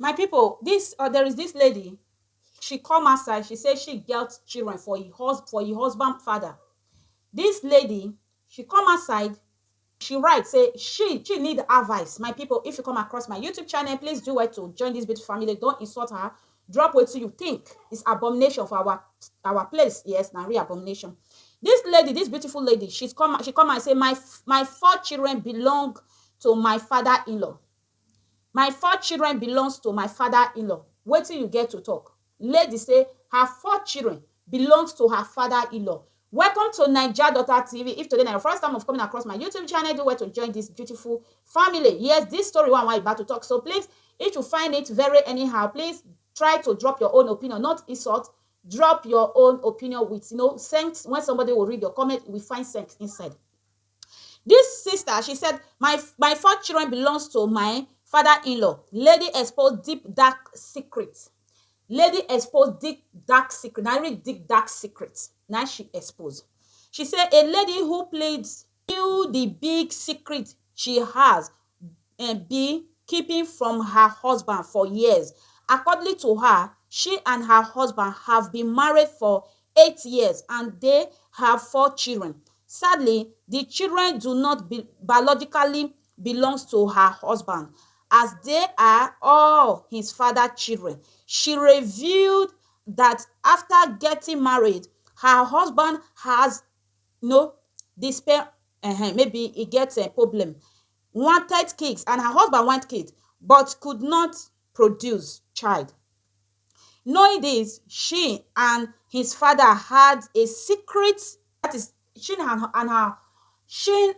My people, there is this lady. She come outside. She say she get children for her husband father. This lady, she come outside. She write say she need advice. My people, if you come across my YouTube channel, please do well to join this beautiful family. Don't insult her. Drop wetin you think is abomination for our place. Yes, na real abomination. This lady, this beautiful lady, she come and say my four children belong to my father-in-law. My four children belongs to my father-in-law. Wetin you get to talk? Lady say her four children belongs to her father-in-law. Welcome to Naija Daughter Tv. If today na your first time of coming across my YouTube channel, do well to join this beautiful family. Yes, this story one I'm about to talk. So please, if you find it very anyhow, please try to drop your own opinion, not insult. Drop your own opinion with sense. When somebody will read your comment, we find sense inside. This sister, she said, my four children belongs to my father-in-law. Lady exposed deep dark secrets. Lady exposed deep dark secret. Now read deep dark secrets. Now she exposed. She said a lady who played the big secret she has and be keeping from her husband for years. According to her, she and her husband have been married for 8 years and they have four children. Sadly, the children do not biologically belongs to her husband, as they are all his father children. She revealed that after getting married, her husband has despair. Maybe he gets a problem. Wanted kids, and her husband want kids, but could not produce child. Knowing this, his father had a secret. That is, she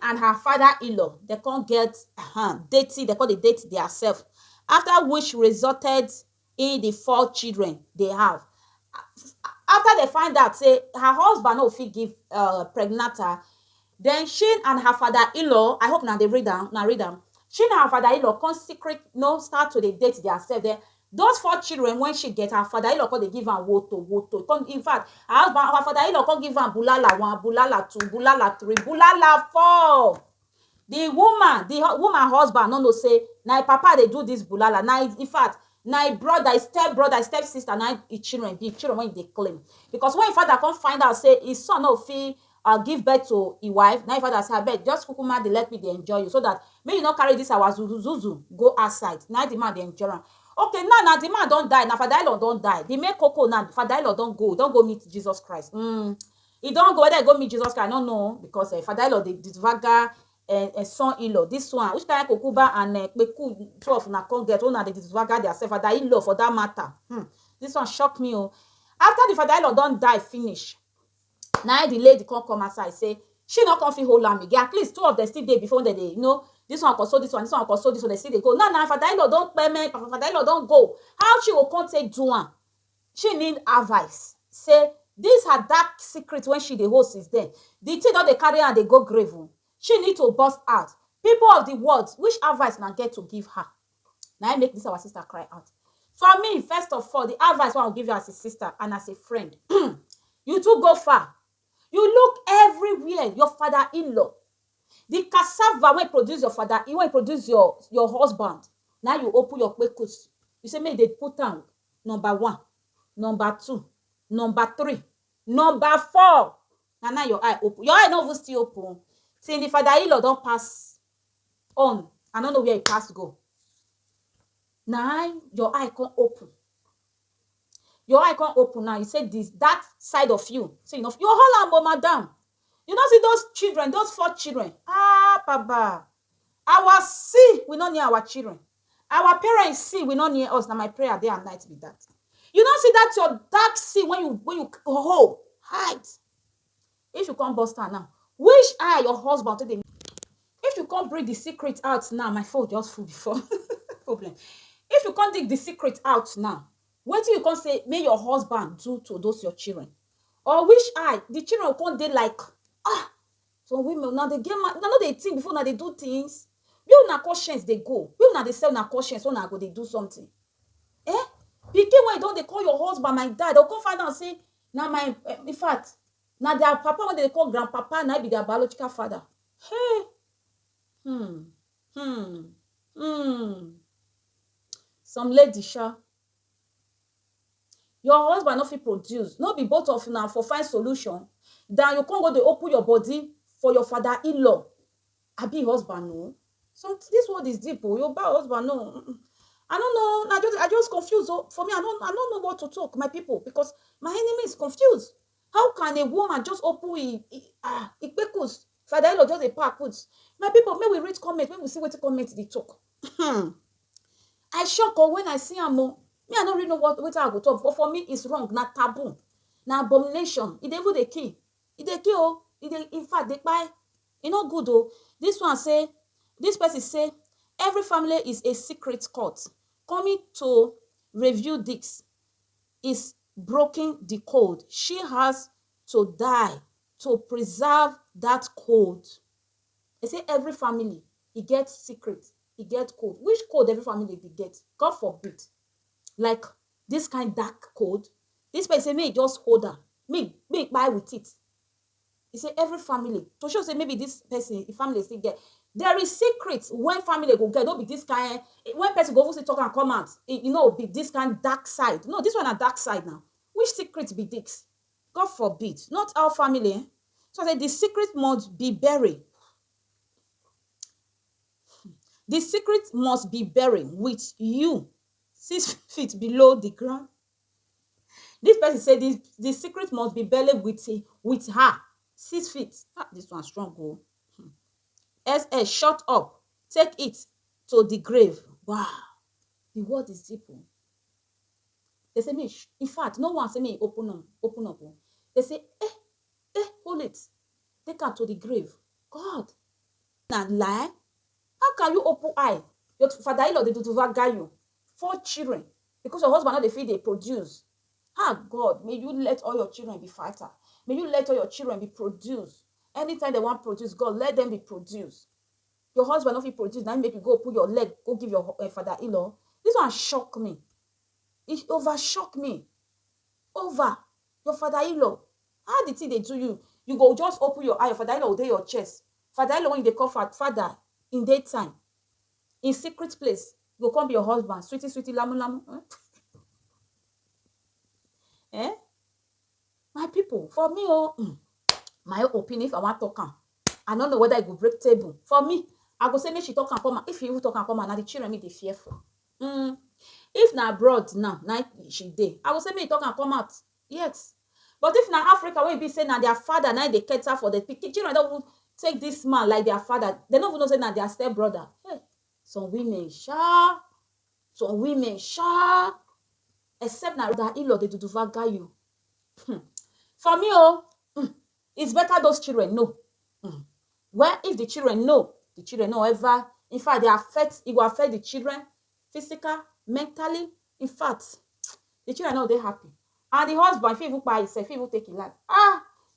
and her father-in-law, they can't get dating, they can't date themselves. After which resulted in the four children they have. After they find out, say her husband no fit give pregnant her, then she and her father-in-law, I hope now they read them, she and her father-in-law come secret, start to dey date themselves. Then those four children, when she get, her father-in-law come dey give am woto. Come, in fact, her father-in-law come give am bulala one, bulala two, bulala three, bulala four. The woman husband no know say na im papa dey do this bulala. Na in fact, na im brother, step sister, na im children be children wey dey claim. Because when im father come find out say his son no fit give birth to im wife, na im father say abeg just kukuma dey let me dey enjoy you, so that make you no carry this our zuzu go outside. Na the man dey enjoy am. Okay, now na the man don die, na father-in-law don die. The main koko now, father-in-law don go meet Jesus Christ. He don go, whether he go meet Jesus Christ, I no know, because father-in-law dey disvaga son-in-law. This one, which kind of kokuba and kpeku 12 na come get, una dey disvaga theirself, father-in-law for that matter. This one shock me. After the father-in-law don die finish, now the lady come outside say she no come fit hold am again. At least two of them still dey before they this one console this one, console this one, they still dey go. Now father-in-law don payment, father-in-law don go. How she go come take do am? She need advice. Say this her dark secret when she dey hold since then. The thing don dey carry her dey go grave. She need to burst out. People of the world, which advice na get to give her? Now I make this our sister cry out. For me, first of all, the advice I will give you as a sister and as a friend, you too go far. You look everywhere, your father-in-law. The cassava wey produce your father, when produce your husband. Now you open your kpekus. You say make they put am number 1, number 2, number 3, number 4. And now your eye open. Your eye no even still open. See, the father-in-law don pass on. I don't know where he pass go. Now your eye can't open. Your eye can't open now. You say that side of you. Say enough. You hold on, madam. You don't see those children, those 4 children. Baba. Our see, we not near our children. Our parents see, we not near us. Now my prayer day and night be that. You don't see that your dark see when you hide. If you can't bust her now, which eye your husband today? If you can't bring the secret out now, my phone just full before problem. If you can't dig the secret out now, what do you can say may your husband do to those your children? Or which eye the children will come dey like so women now they get mad. Now they think before now they do things. You na conscience they go. You na they sell na conscience when I go they do something. Pikin when don't they call your husband my dad, they'll come find out and say now my in fact now their papa when they call grandpapa now be their biological father. Hey. some lady sha, your husband no fit produce, no be both of una for find solution, then you come go dey open your body for your father-in-law. Abi husband no. Some this word is deep oh. Your bad husband no. I don't know. I just confused. Oh. For me, I don't know what to talk, my people, because my enemy is confused. How can a woman just open ikpekus father-in-law just a pack put? My people, may we read comment, may we see what comment they talk. I shock oh when I see am oh. Me, I don't really know what I go talk. But for me, it's wrong. Not taboo. Now abomination. It even the key. It the key oh. In fact, they buy. E no good oh. This one say, this person say, every family is a secret court. Coming to review this is breaking the code. She has to die to preserve that code. They say every family, e get secret, e get code. Which code every family dey get? God forbid. Like this kind dark code. This person may just hold her. Me buy with it. He say every family. To show say maybe this person, the family still get. There is secrets when family go get. Don't be this kind. When person go say talk and come out, you know, be this kind dark side. No, this one a dark side now. Which secret be this? God forbid. Not our family. Eh? So I say the secret must be buried. The secret must be buried with you 6 feet below the ground. This person said the secret must be buried with her 6 feet. Ah, this one strong. Oh. SS, shut up. Take it to the grave. Wow. The word is deep. They say me, in fact, no one say me open up. Oh. They say, hold it. Take her to the grave. God. Now lie. How can you open eye? Your father-in-law, they do guy you. 4 children. Because your husband not the feed they produce. Ah, God, may you let all your children be fighter. May you let all your children be produced. Anytime they want to produce, God, let them be produced. Your husband not be produced. Now maybe go put your leg, go give your father-in-law. This one shock me. It over shock me. Over your father-in-law. How the thing they do you? You go just open your eye. Your father-in-law will do your chest. Father-in-law when they call father in daytime, in secret place, you go come be your husband. Sweetie, lamu lamu. Eh? My people, for me, my opinion, if I want to talk, I don't know whether it will break table. For me, I go say make she talk and come. If you talk and come, now the children me they fearful. If na abroad now she dey, I go say make talk and come out. Yes. But if na Africa, when you be say na their father, now they cater for the children, don't take this man like their father. They don't even know say na their step brother. Hey, some women except na that in-law they do vaga you. For me, it's better those children know. Well, if the children know ever, in fact, it will affect the children physical, mentally. In fact, the children know they're happy. And the husband, if he will buy himself, he will take his life.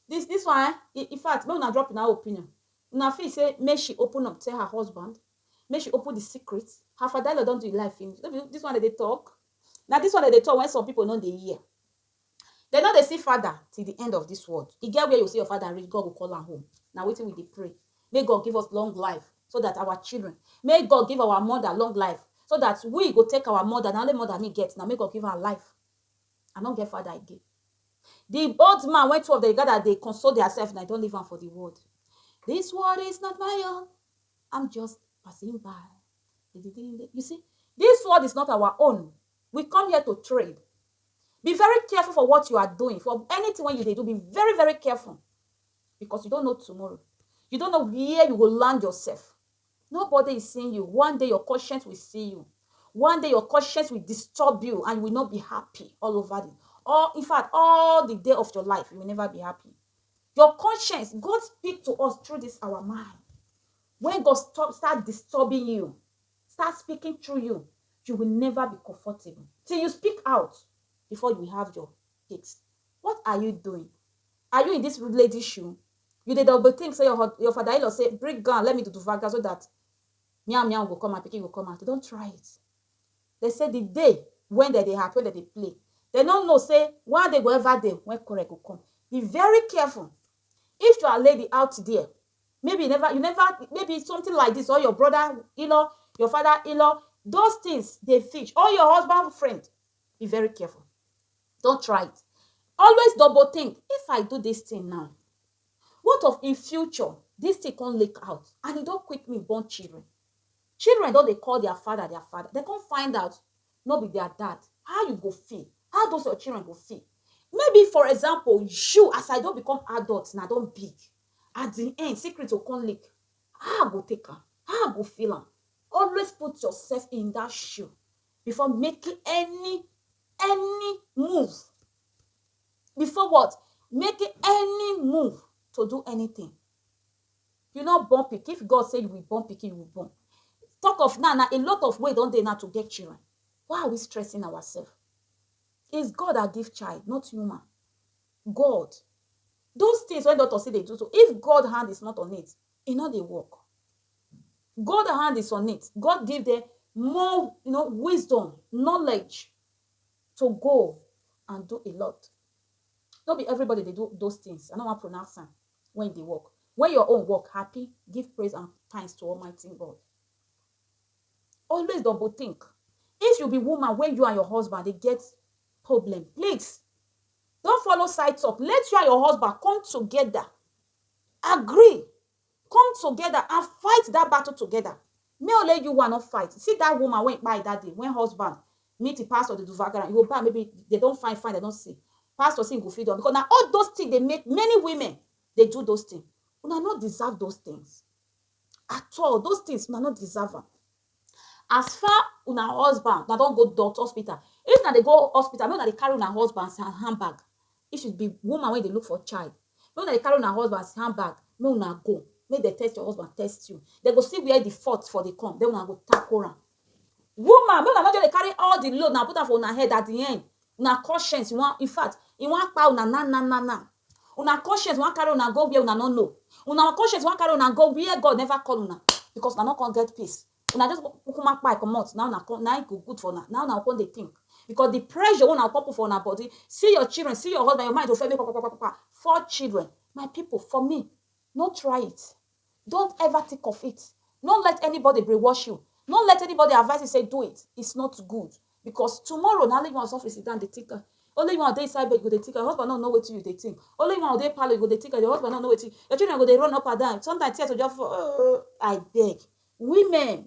This one, in fact, may not drop in our opinion. Now, if he say, may she open up, tell her husband, may she open the secrets. Her father don't do life finish. This one that they talk. Now, this one that they talk when some people know they hear. They know they see father till the end of this world. You get where you see your father reach, God will call her home. Now, waiting with the pray. May God give us long life so that our children, may God give our mother long life so that we go take our mother. Now, the mother me get. Now, may God give her life. I don't get father again. The old man went to of the God they console themselves and I don't live on for the world. This world is not my own. I'm just passing by. You see, this world is not our own. We come here to trade. Be very careful for what you are doing. For anything when you do, be very, very careful. Because you don't know tomorrow. You don't know where you will land yourself. Nobody is seeing you. One day your conscience will see you. One day your conscience will disturb you and you will not be happy all over it. Or in fact, all the day of your life, you will never be happy. Your conscience, God speaks to us through this our mind. When God start disturbing you, start speaking through you, you will never be comfortable. Till you speak out before you have your fix. What are you doing? Are you in this lady shoe? You did double think, say your father-in-law say, bring gun, let me do vaga so that meow will come and picking will come out. Don't try it. They say the day when they happen, when they play. They don't know, say, one day, wherever they, when correct will come. Be very careful. If you are a lady out there, maybe maybe something like this, or your brother-in-law, your father-in-law, Those things they fish. Or your husband friend, be very careful. Don't try it. Always double think. If I do this thing now, what of in future this thing can't leak out and e don quick me born children. Children don dey call their father. They can't find out no be their dad. How you go feel? How those your children go feel? Maybe for example, you as I don become adult na don big, at the end secret go come leak. How I go take am? How I go feel am? Always put yourself in that shoe before making any move. Before what? Making any move to do anything. You not born pikin. If God say you will born pikin, you will born. Talk of now, a lot of way don't they now to get children. Why are we stressing ourselves? It's God that give child, not human. God. Those things when doctors say they do so, if God's hand is not on it, it not they work. God's hand is on it. God give them more, wisdom, knowledge to go and do a lot. Not be everybody they do those things. I don't want to pronounce them when they work. When your own work happy, give praise and thanks to Almighty God. Always double think. If you be woman, when you and your husband they get problem, please don't follow sides up. Let you and your husband come together, agree, come together and fight that battle together. Me only you want not fight. See that woman went by that day when husband meet the pastor, the do vagara. You go back, maybe they don't find, they don't see. Pastor say go feed them because now all those things they make many women they do those things. Una not deserve those things at all. Those things una not deserve them. As far una husband, now don't go doctor hospital. If now they go hospital, maybe they carry una husband's handbag. It should be woman when they look for child. Maybe they carry una husband's handbag. Maybe una go. Maybe they test your husband, test you. They go see where the fault for the come. Then una go tackle am. Woman, maybe una just carry all the load now put am for una head at the end. Una conscience, you want, in fact, you want pa una na. Una conscience want carry una go where una no know. Una conscience want carry una go where God never call una because una not gonna get peace. Una just come back come out now it go good for una. Now upon they think because the pressure when I pop for una body. See your children, see your husband, your mind will fail me. 4 children, my people, for me, not try it. Don't ever think of it. Don't let anybody brainwash you. Don't let anybody advise you say do it. It's not good. Because tomorrow, now you want to sit down, they think. Only you want to inside bed, go they think. Your husband don't know what you they think. Only you want to parlor, go they think. Your husband don't know what you. Your children go they run up and down. Sometimes tears will just I beg. Women,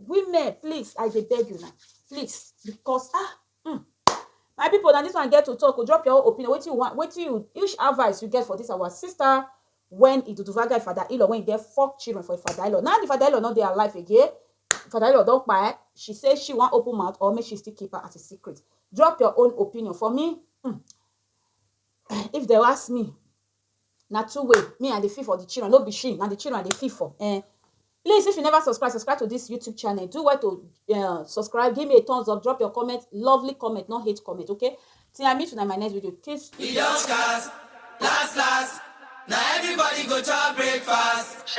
please, I beg you now. Please. Because my people, now this one get to talk. Drop your own opinion. What you want, each advice you get for this our sister when it do vaga father-in-law, when you get 4 children for a father-in-law. Now the father-in-law not their life again. Father-in-law don't buy it. She says she want open mouth or make she still keep her as a secret. Drop your own opinion. For me, if they ask me, not 2 way, me and the fee for the children, no be she, and the children and the fee for. Please, if you never subscribe to this YouTube channel, do what to subscribe. Give me a thumbs up. Drop your comment. Lovely comment, not hate comment, okay? Till I meet you in my next video. Peace. We don't cast, last. Now everybody go to breakfast.